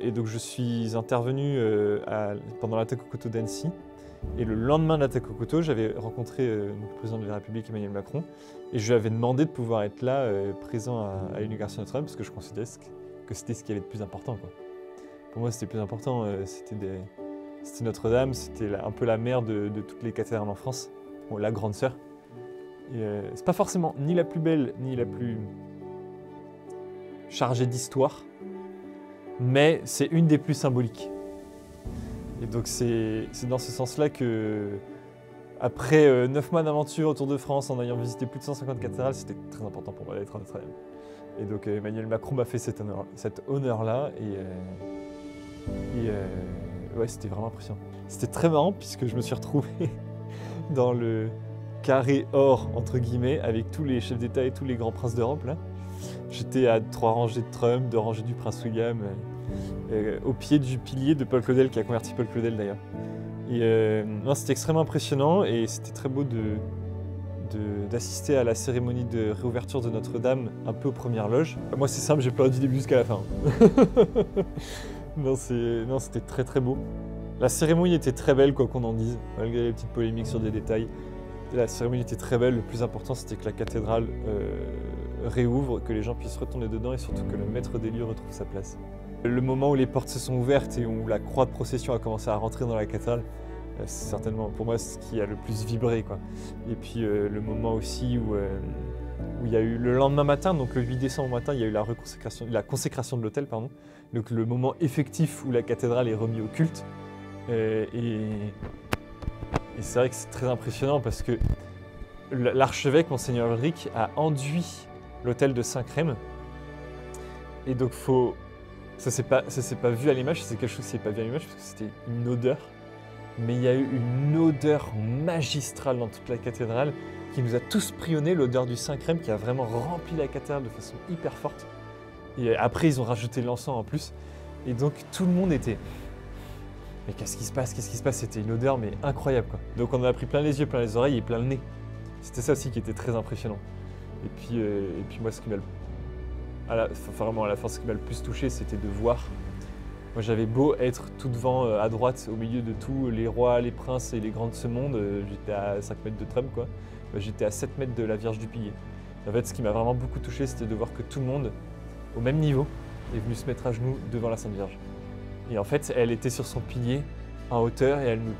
Et donc je suis intervenu pendant l'attaque au couteau d'Annecy. Et le lendemain de l'attaque au couteau, j'avais rencontré le président de la République, Emmanuel Macron, et je lui avais demandé de pouvoir être là, présent à l'Université Notre-Dame, parce que je considérais que c'était ce qui avait de plus important, quoi. Pour moi, c'était le plus important, c'était Notre-Dame, c'était un peu la mère de toutes les cathédrales en France, bon, la grande sœur. Et c'est pas forcément ni la plus belle, ni la plus chargée d'histoire, mais c'est une des plus symboliques. Et donc c'est dans ce sens-là que, après 9 mois d'aventure autour de France, en ayant visité plus de 150 cathédrales, c'était très important pour moi d'être à Notre-Dame. Et donc Emmanuel Macron m'a fait cet honneur-là, et ouais, c'était vraiment impressionnant. C'était très marrant puisque je me suis retrouvé dans le carré or, entre guillemets, avec tous les chefs d'État et tous les grands princes d'Europe, là. J'étais à 3 rangées de Trump, 2 rangées du prince William, au pied du pilier de Paul Claudel, qui a converti Paul Claudel d'ailleurs. Et non, c'était extrêmement impressionnant et c'était très beau d'assister à la cérémonie de réouverture de Notre-Dame, un peu aux premières loges. Moi c'est simple, j'ai pleuré du début jusqu'à la fin. Non, c'était très très beau. La cérémonie était très belle, quoi qu'on en dise, malgré les petites polémiques sur des détails. La cérémonie était très belle, le plus important c'était que la cathédrale réouvre, que les gens puissent retourner dedans et surtout que le maître des lieux retrouve sa place. Le moment où les portes se sont ouvertes et où la croix de procession a commencé à rentrer dans la cathédrale, c'est certainement pour moi ce qui a le plus vibré, quoi. Et puis le moment aussi où il y a eu le lendemain matin, donc le 8 décembre matin, il y a eu la consécration de l'autel, pardon. Donc le moment effectif où la cathédrale est remise au culte. Et c'est vrai que c'est très impressionnant parce que l'archevêque, Monseigneur Ulrich, a enduit l'autel de Saint-Crème. Et donc ça s'est pas vu à l'image, c'est quelque chose qui s'est pas vu à l'image parce que c'était une odeur. Mais il y a eu une odeur magistrale dans toute la cathédrale qui nous a tous pris au nez, l'odeur du Saint-Crème qui a vraiment rempli la cathédrale de façon hyper forte. Et après, ils ont rajouté l'encens en plus. Et donc, tout le monde était... Mais qu'est-ce qui se passe? Qu'est-ce qui se passe? C'était une odeur mais incroyable, quoi. Donc on en a pris plein les yeux, plein les oreilles et plein le nez. C'était ça aussi qui était très impressionnant. Et puis moi, ce qui m'a à la fin, ce qui m'a le plus touché, c'était de voir. Moi, j'avais beau être tout devant, à droite, au milieu de tous les rois, les princes et les grands de ce monde, j'étais à 5 mètres de Trump, quoi. J'étais à 7 mètres de la Vierge du Pilier. Et en fait, ce qui m'a vraiment beaucoup touché, c'était de voir que tout le monde, au même niveau, est venu se mettre à genoux devant la Sainte Vierge. Et en fait, elle était sur son pilier, en hauteur, et elle nous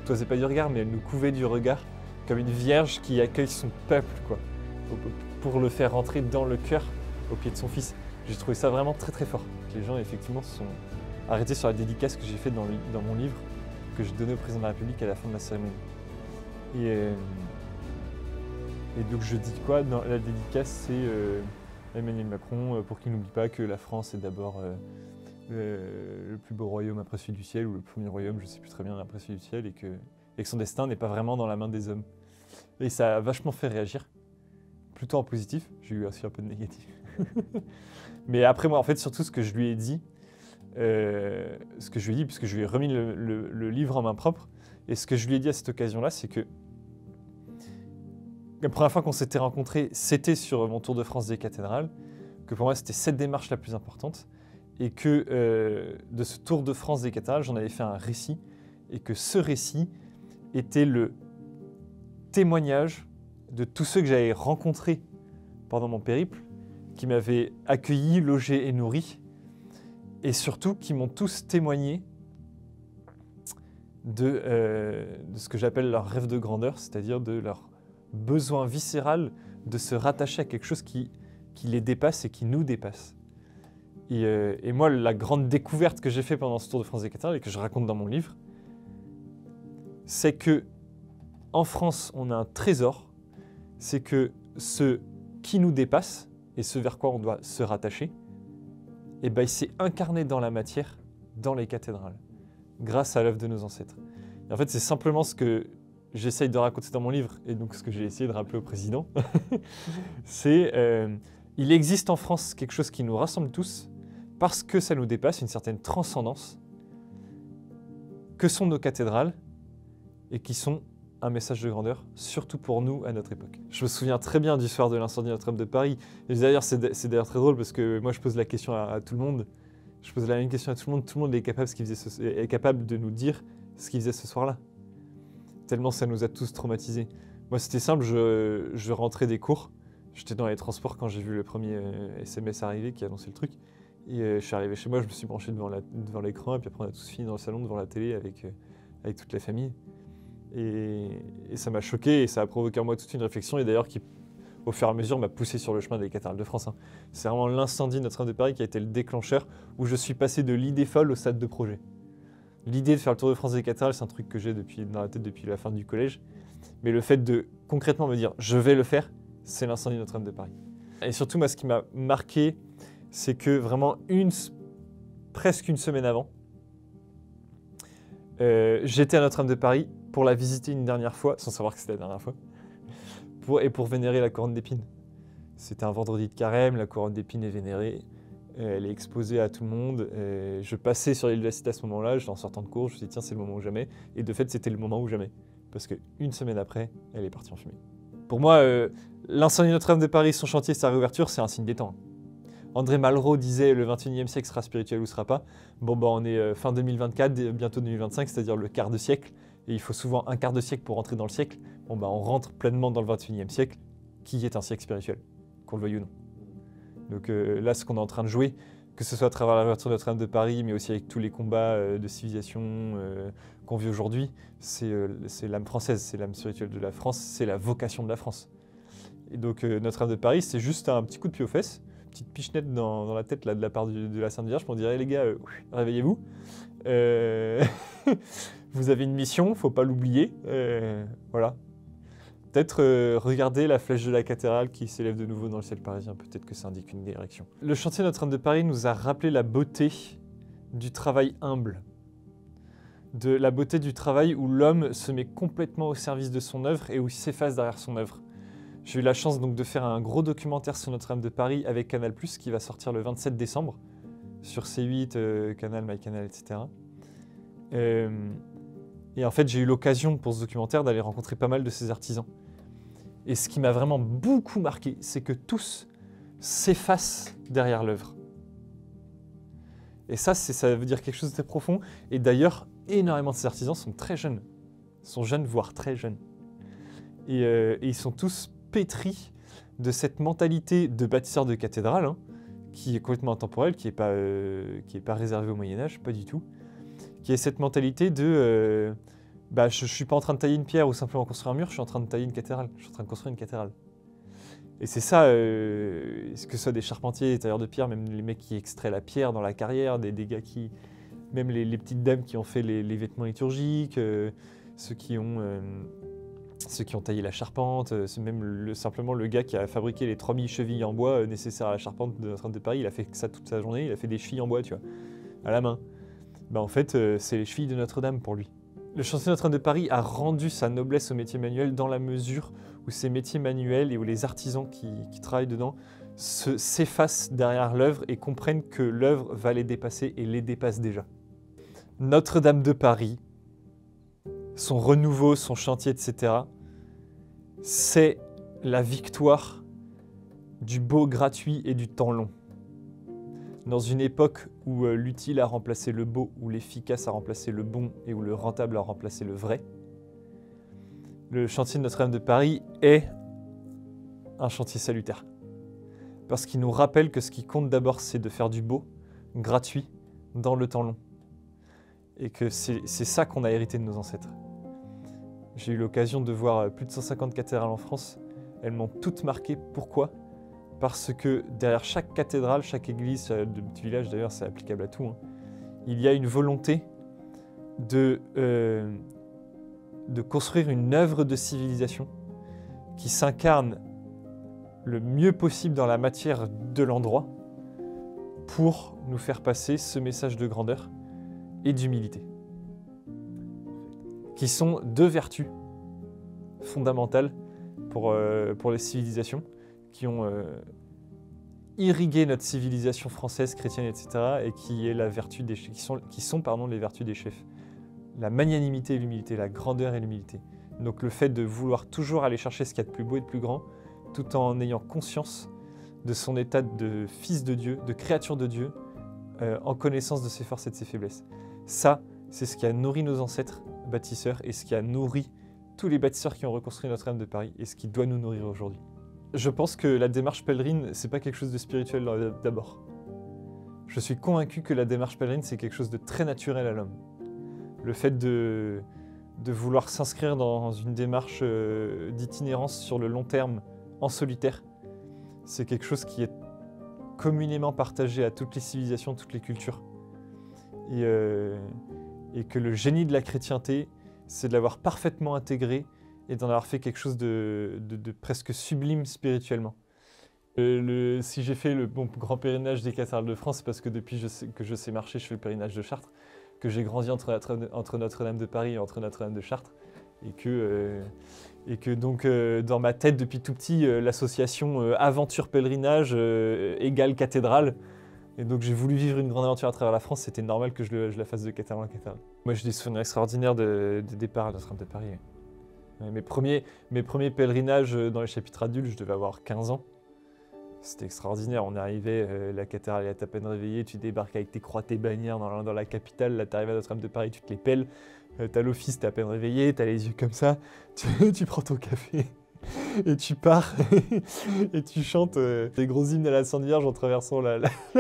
toisait pas du regard, mais elle nous couvait du regard, comme une vierge qui accueille son peuple, quoi, pour le faire rentrer dans le cœur, au pied de son fils. J'ai trouvé ça vraiment très très fort. Les gens, effectivement, se sont arrêtés sur la dédicace que j'ai faite dans mon livre, que j'ai donné au président de la République à la fin de la cérémonie. Et donc je dis quoi? Dans la dédicace, c'est Emmanuel Macron, pour qu'il n'oublie pas que la France est d'abord le plus beau royaume après celui du ciel, ou le premier royaume, je ne sais plus très bien, après celui du ciel, et que son destin n'est pas vraiment dans la main des hommes. Et ça a vachement fait réagir, plutôt en positif, j'ai eu aussi un peu de négatif. Mais après moi, en fait, surtout ce que je lui ai dit, puisque je lui ai remis le livre en main propre, et ce que je lui ai dit à cette occasion-là, c'est que la première fois qu'on s'était rencontrés, c'était sur mon tour de France des cathédrales, que pour moi c'était cette démarche la plus importante, et que de ce tour de France des cathédrales, j'en avais fait un récit, et que ce récit était le témoignage de tous ceux que j'avais rencontrés pendant mon périple, qui m'avaient accueilli, logé et nourri, et surtout qui m'ont tous témoigné de ce que j'appelle leur rêve de grandeur, c'est-à-dire de leur besoin viscéral de se rattacher à quelque chose qui les dépasse et qui nous dépasse. Et moi, la grande découverte que j'ai faite pendant ce Tour de France des cathédrales et que je raconte dans mon livre, c'est que en France, on a un trésor, c'est que ce qui nous dépasse et ce vers quoi on doit se rattacher, eh ben, il s'est incarné dans la matière, dans les cathédrales, grâce à l'œuvre de nos ancêtres. Et en fait, c'est simplement ce que j'essaye de raconter dans mon livre, et donc ce que j'ai essayé de rappeler au président, c'est il existe en France quelque chose qui nous rassemble tous, parce que ça nous dépasse, une certaine transcendance, que sont nos cathédrales, et qui sont un message de grandeur, surtout pour nous à notre époque. Je me souviens très bien du soir de l'incendie Notre-Dame de Paris. Et d'ailleurs, c'est d'ailleurs très drôle parce que moi je pose la question à tout le monde. Je posais la même question à tout le monde est capable de nous dire ce qu'il faisait ce soir-là. Tellement ça nous a tous traumatisés. Moi, c'était simple, je rentrais des cours, j'étais dans les transports quand j'ai vu le premier SMS arriver qui annonçait le truc. Et je suis arrivé chez moi, je me suis branché devant l'écran, et puis après on a tous fini dans le salon devant la télé avec toute la famille. Et ça m'a choqué, et ça a provoqué en moi toute une réflexion, et d'ailleurs qui, au fur et à mesure, m'a poussé sur le chemin des cathédrales de France. Hein. C'est vraiment l'incendie de Notre-Dame de Paris qui a été le déclencheur, où je suis passé de l'idée folle au stade de projet. L'idée de faire le Tour de France des cathédrales, c'est un truc que j'ai dans la tête depuis la fin du collège. Mais le fait de concrètement me dire « je vais le faire », c'est l'incendie de Notre-Dame de Paris. Et surtout, moi, ce qui m'a marqué, c'est que vraiment presque une semaine avant, j'étais à Notre-Dame de Paris pour la visiter une dernière fois, sans savoir que c'était la dernière fois, pour vénérer la couronne d'épines. C'était un vendredi de carême, la couronne d'épines est vénérée, elle est exposée à tout le monde. Je passais sur l'île de la Cité à ce moment-là, j'étais en sortant de cours, je me suis dit tiens, c'est le moment ou jamais. Et de fait, c'était le moment ou jamais. Parce qu'une semaine après, elle est partie en fumée. Pour moi, l'incendie de Notre-Dame de Paris, son chantier, sa réouverture, c'est un signe des temps. André Malraux disait le 21e siècle sera spirituel ou sera pas. Bon, bah, on est fin 2024, bientôt 2025, c'est-à-dire le quart de siècle. Et il faut souvent un quart de siècle pour rentrer dans le siècle. Bon, bah, on rentre pleinement dans le 21e siècle, qui est un siècle spirituel, qu'on le veuille ou non. Donc là, ce qu'on est en train de jouer, que ce soit à travers la réouverture de Notre-Dame de Paris, mais aussi avec tous les combats de civilisation qu'on vit aujourd'hui, c'est l'âme française, c'est l'âme spirituelle de la France, c'est la vocation de la France. Et donc Notre-Dame de Paris, c'est juste un petit coup de pied aux fesses, une petite pichenette dans la tête là, de la part de la Sainte Vierge pour dire hey, les gars, réveillez-vous. Vous avez une mission, faut pas l'oublier. Voilà. Peut-être regarder la flèche de la cathédrale qui s'élève de nouveau dans le ciel parisien, peut-être que ça indique une direction. Le chantier Notre-Dame de Paris nous a rappelé la beauté du travail humble, de la beauté du travail où l'homme se met complètement au service de son œuvre et où il s'efface derrière son œuvre. J'ai eu la chance donc de faire un gros documentaire sur Notre-Dame de Paris avec Canal+, qui va sortir le 27 décembre, sur C8, Canal, MyCanal, etc. Et en fait, j'ai eu l'occasion pour ce documentaire d'aller rencontrer pas mal de ces artisans. Et ce qui m'a vraiment beaucoup marqué, c'est que tous s'effacent derrière l'œuvre. Et ça veut dire quelque chose de très profond. Et d'ailleurs, énormément de ces artisans sont très jeunes. Sont jeunes, voire très jeunes. Et ils sont tous pétris de cette mentalité de bâtisseur de cathédrale, hein, qui est complètement intemporelle, qui n'est pas réservée au Moyen-Âge, pas du tout. Qui est cette mentalité de je ne suis pas en train de tailler une pierre ou simplement construire un mur, je suis en train de tailler une cathédrale, je suis en train de construire une cathédrale. Et c'est ça, que ce soit des charpentiers, des tailleurs de pierre, même les mecs qui extraient la pierre dans la carrière, des gars qui, même les petites dames qui ont fait les vêtements liturgiques, ceux qui ont taillé la charpente, c'est même simplement le gars qui a fabriqué les 3000 chevilles en bois nécessaires à la charpente de Notre-Dame de Paris, il a fait ça toute sa journée, il a fait des chevilles en bois, tu vois, à la main. En fait, c'est les chevilles de Notre-Dame pour lui. Le chantier Notre-Dame de Paris a rendu sa noblesse au métier manuel dans la mesure où ces métiers manuels et où les artisans qui travaillent dedans s'effacent derrière l'œuvre et comprennent que l'œuvre va les dépasser et les dépasse déjà. Notre-Dame de Paris, son renouveau, son chantier, etc., c'est la victoire du beau gratuit et du temps long. Dans une époque où l'utile a remplacé le beau, où l'efficace a remplacé le bon et où le rentable a remplacé le vrai, le chantier de Notre-Dame de Paris est un chantier salutaire. Parce qu'il nous rappelle que ce qui compte d'abord, c'est de faire du beau, gratuit, dans le temps long. Et que c'est ça qu'on a hérité de nos ancêtres. J'ai eu l'occasion de voir plus de 150 cathédrales en France. Elles m'ont toutes marqué. Pourquoi ? Parce que derrière chaque cathédrale, chaque église de petit village, d'ailleurs c'est applicable à tout, hein, il y a une volonté de construire une œuvre de civilisation qui s'incarne le mieux possible dans la matière de l'endroit pour nous faire passer ce message de grandeur et d'humilité, qui sont deux vertus fondamentales pour les civilisations, qui ont irrigué notre civilisation française, chrétienne, etc., et qui est la vertu qui sont les vertus des chefs. La magnanimité et l'humilité, la grandeur et l'humilité. Donc le fait de vouloir toujours aller chercher ce qu'il y a de plus beau et de plus grand, tout en ayant conscience de son état de fils de Dieu, de créature de Dieu, en connaissance de ses forces et de ses faiblesses. Ça, c'est ce qui a nourri nos ancêtres bâtisseurs et ce qui a nourri tous les bâtisseurs qui ont reconstruit Notre-Dame de Paris et ce qui doit nous nourrir aujourd'hui. Je pense que la démarche pèlerine, c'est pas quelque chose de spirituel d'abord. Je suis convaincu que la démarche pèlerine, c'est quelque chose de très naturel à l'homme. Le fait de vouloir s'inscrire dans une démarche d'itinérance sur le long terme, en solitaire, c'est quelque chose qui est communément partagé à toutes les civilisations, toutes les cultures. Et que le génie de la chrétienté, c'est de l'avoir parfaitement intégré et d'en avoir fait quelque chose de presque sublime spirituellement. Si j'ai fait le grand pèlerinage des cathédrales de France, c'est parce que depuis que je sais marcher, je fais le pèlerinage de Chartres, que j'ai grandi entre Notre-Dame de Paris et entre Notre-Dame de Chartres, et que donc dans ma tête depuis tout petit, l'association aventure pèlerinage égale cathédrale. Et donc j'ai voulu vivre une grande aventure à travers la France, c'était normal que je la fasse de cathédrale en cathédrale. Moi j'ai des souvenirs extraordinaires de départ à Notre-Dame de Paris. Mes premiers pèlerinages dans les chapitres adultes, je devais avoir 15 ans. C'était extraordinaire, on arrivait, la cathédrale est à peine réveillée, tu débarques avec tes croix, tes bannières dans la capitale, là t'arrives à Notre-Dame de Paris, tu te les pelles, t'as l'office, t'es à peine réveillé, t'as les yeux comme ça, tu prends ton café et tu pars et tu chantes des gros hymnes à la Sainte Vierge en traversant la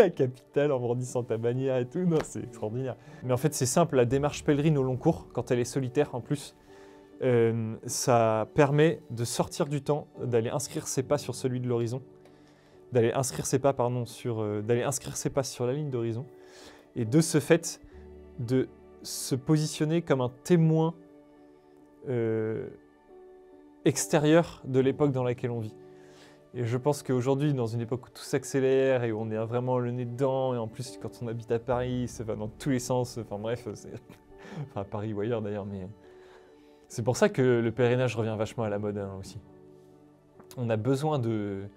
capitale, en brandissant ta bannière et tout, non c'est extraordinaire. Mais en fait c'est simple, la démarche pèlerine au long cours, quand elle est solitaire en plus, ça permet de sortir du temps, d'aller inscrire ses pas sur celui de l'horizon, d'aller inscrire ses pas sur la ligne d'horizon, et de ce fait de se positionner comme un témoin extérieur de l'époque dans laquelle on vit. Et je pense qu'aujourd'hui, dans une époque où tout s'accélère et où on est vraiment le nez dedans, et en plus quand on habite à Paris, ça va dans tous les sens, enfin bref, enfin à Paris ou ailleurs d'ailleurs, mais c'est pour ça que le pèlerinage revient vachement à la mode aussi. On a besoin de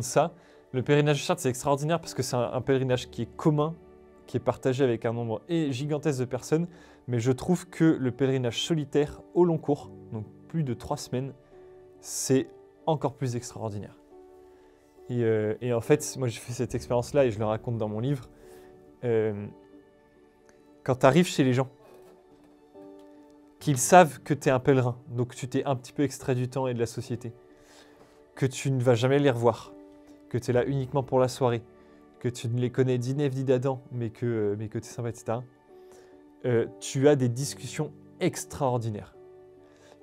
ça. Le pèlerinage de Chartres, c'est extraordinaire parce que c'est un pèlerinage qui est commun, qui est partagé avec un nombre gigantesque de personnes, mais je trouve que le pèlerinage solitaire au long cours, donc plus de 3 semaines, c'est encore plus extraordinaire. Et en fait, moi j'ai fait cette expérience-là et je le raconte dans mon livre. Quand tu arrives chez les gens, qu'ils savent que tu es un pèlerin, donc tu t'es un petit peu extrait du temps et de la société, que tu ne vas jamais les revoir, que tu es là uniquement pour la soirée, que tu ne les connais d'Inève ni d'Adam, mais que tu es sympa, etc. Tu as des discussions extraordinaires.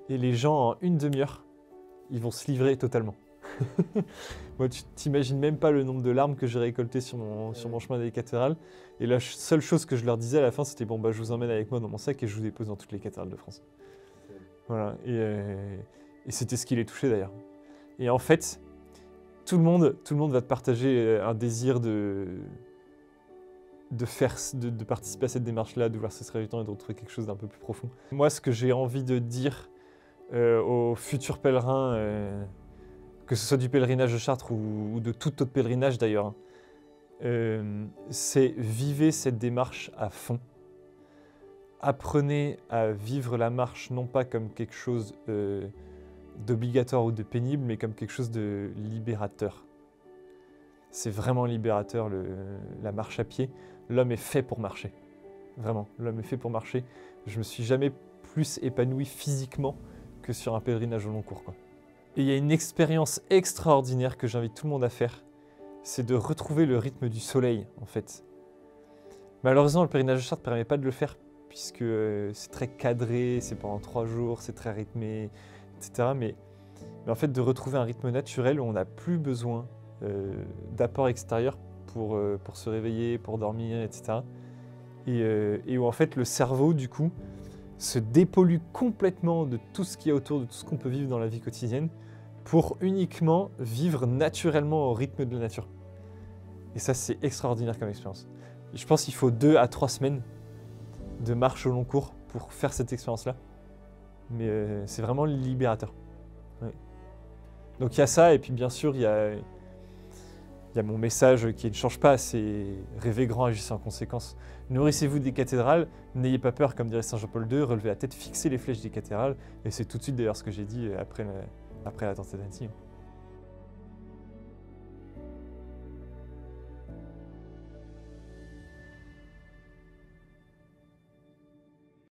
Et les gens, en une demi-heure, ils vont se livrer totalement. Moi, tu t'imagines même pas le nombre de larmes que j'ai récoltées sur mon chemin des cathédrales. Et la seule chose que je leur disais à la fin, c'était bon, je vous emmène avec moi dans mon sac et je vous dépose dans toutes les cathédrales de France. Voilà. Et c'était ce qui les touchait d'ailleurs. Et en fait, tout le monde va te partager un désir de participer à cette démarche-là, de vouloir se du temps et de retrouver quelque chose d'un peu plus profond. Moi, ce que j'ai envie de dire aux futurs pèlerins, que ce soit du pèlerinage de Chartres ou de tout autre pèlerinage d'ailleurs, c'est vivez cette démarche à fond. Apprenez à vivre la marche non pas comme quelque chose d'obligatoire ou de pénible, mais comme quelque chose de libérateur. C'est vraiment libérateur la marche à pied. L'homme est fait pour marcher. Vraiment, l'homme est fait pour marcher. Je me suis jamais plus épanoui physiquement que sur un pèlerinage au long cours, quoi. Et il y a une expérience extraordinaire que j'invite tout le monde à faire, c'est de retrouver le rythme du soleil, en fait. Malheureusement, le pèlerinage de Chartres ne permet pas de le faire, puisque c'est très cadré, c'est pendant 3 jours, c'est très rythmé, etc. Mais en fait, de retrouver un rythme naturel où on n'a plus besoin d'apports extérieurs pour se réveiller, pour dormir, etc. Et où en fait, le cerveau, du coup, se dépollue complètement de tout ce qu'il y a autour, de tout ce qu'on peut vivre dans la vie quotidienne, pour uniquement vivre naturellement au rythme de la nature. Et ça, c'est extraordinaire comme expérience. Et je pense qu'il faut 2 à 3 semaines de marche au long cours pour faire cette expérience-là. Mais c'est vraiment libérateur. Ouais. Donc il y a ça, et puis bien sûr, il y a mon message qui ne change pas, c'est rêver grand, agissez en conséquence. Nourrissez-vous des cathédrales, n'ayez pas peur, comme dirait Saint Jean-Paul II, relevez la tête, fixez les flèches des cathédrales, et c'est tout de suite d'ailleurs ce que j'ai dit après l'attentat d'Annecy.